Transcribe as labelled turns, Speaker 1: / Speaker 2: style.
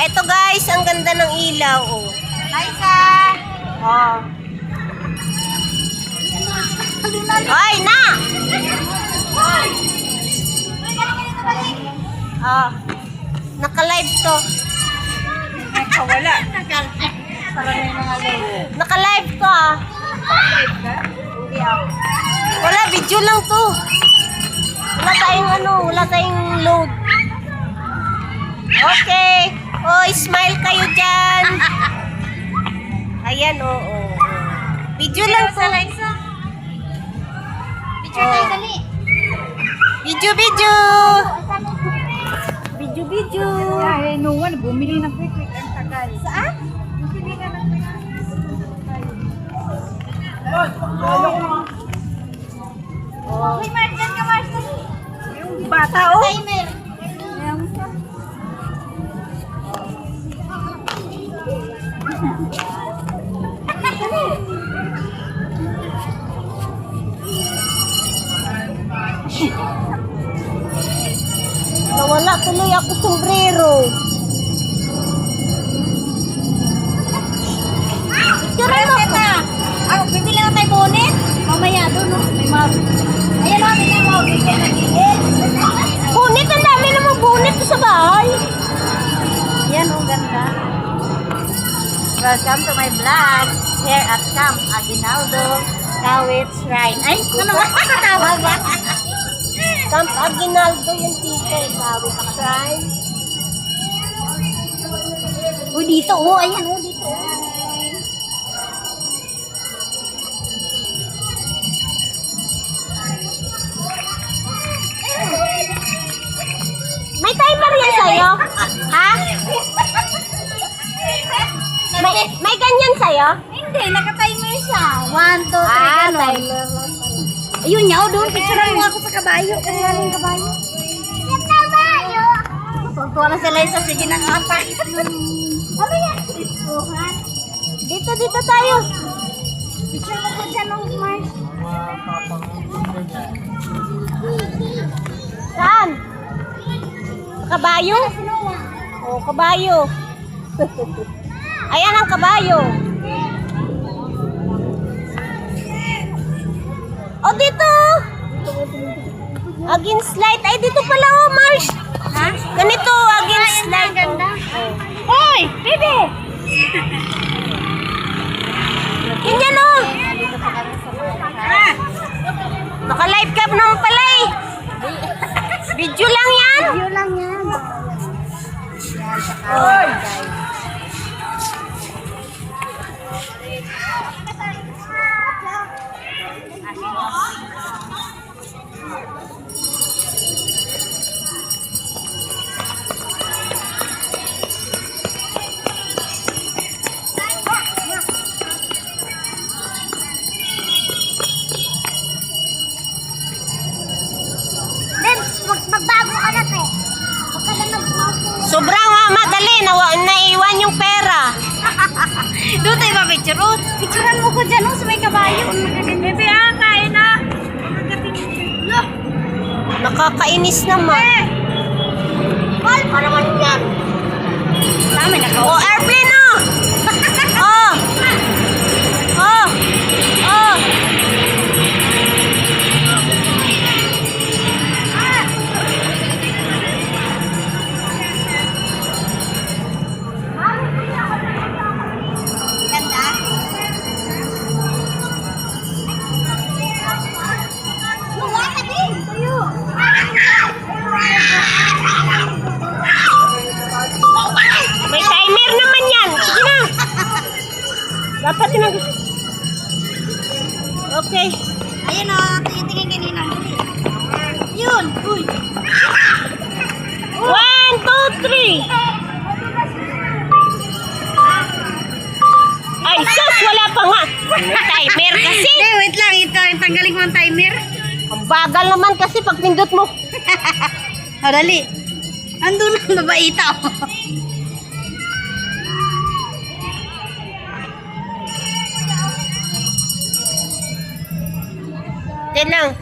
Speaker 1: Eto guys, ang ganda ng ilaw. Oh.
Speaker 2: Liza!
Speaker 1: Oh. Ay, na! Ah, naka-live to.
Speaker 2: Wala.
Speaker 1: Naka-live to ah. Hindi ako. Wala, video lang to. Wala tayong wala tayong load. Okay. Oh, smile kayo dyan. Ayan, oo. Video lang to.
Speaker 2: Liza. Picture tayo dali.
Speaker 1: Video. Video.
Speaker 2: Ay, no one. Bumili ng quick ang tagal. Saan? Bumili ka ng quick. Uy, Mars, dyan ka, Mars. Yung bata, oh. Timer.
Speaker 1: Nawala tuloy ako sombrero.
Speaker 2: Tara na. Ako, bibili na tayo bonnet. Mamaya doon, no? May mga... Ayan, no? May mga bibili na gilid.
Speaker 1: Bunit, ang dami namang bunit sa bahay.
Speaker 2: Yan, oh, ganda. Welcome to my vlog. Here at Camp Aguinaldo, Kawit Shrine. Ay, ano ba? Katawa ba?
Speaker 1: Camp Aguinaldo yung tito. Sabi pa ka.
Speaker 2: Uy, dito, oh. Ayan, oh, dito.
Speaker 1: May timer yan sa'yo? Ha? May ganyan sa'yo?
Speaker 2: Hindi, naka-timer siya. 1, 2, 3,
Speaker 1: Ah,
Speaker 2: gano'n.
Speaker 1: timer.
Speaker 2: Ayun niya, oh, doon. Picturean mo ako sa kabayo. Kasi yung kabayo. Yung kabayo! Tuwa na si Liza. Sige na nga pa. Ano yan? Isuhan.
Speaker 1: Dito tayo.
Speaker 2: Picture mo ko dyan, oh, Mars.
Speaker 1: Saan? Kabayo? Oh, kabayo. Ayan ang kabayo. Oh, dito. Against light. Ay, dito pala, oh, Mars.
Speaker 2: Ha?
Speaker 1: Ganito, against light.
Speaker 2: Ganda. Hoy, bebe!
Speaker 1: Ganyan, oh. Naka-live cam naman pala eh. Video lang yan.
Speaker 2: Video lang yan.
Speaker 1: Oy.
Speaker 2: Magbago ka na, pe. Huwag ka na magbago.
Speaker 1: Sobrang madali. Naiwan yung pera.
Speaker 2: Doon tayo ba picture? Oh, picturean mo ko dyan, oh, sa may kabayo. Bebe, kain na.
Speaker 1: Nakakainis naman.
Speaker 2: Wal pa naman yan. Dami na
Speaker 1: Oh, airplane, oh. Oh. Oh. Oh.
Speaker 2: Ganda. Wala ka din. Tayo.
Speaker 1: May timer naman yan. Sige na. Dapat tinag... Okay.
Speaker 2: Ayun, oh, tingin kanina. Yun. Uy.
Speaker 1: 1, 2, 3. Ay, sus! Wala pa nga. May timer kasi.
Speaker 2: Hindi, wait lang. Tanggalin mo ang timer.
Speaker 1: Ang bagal naman kasi pag pindot mo.
Speaker 2: O, dali. Andun ang babaita, oh.
Speaker 1: Yan lang.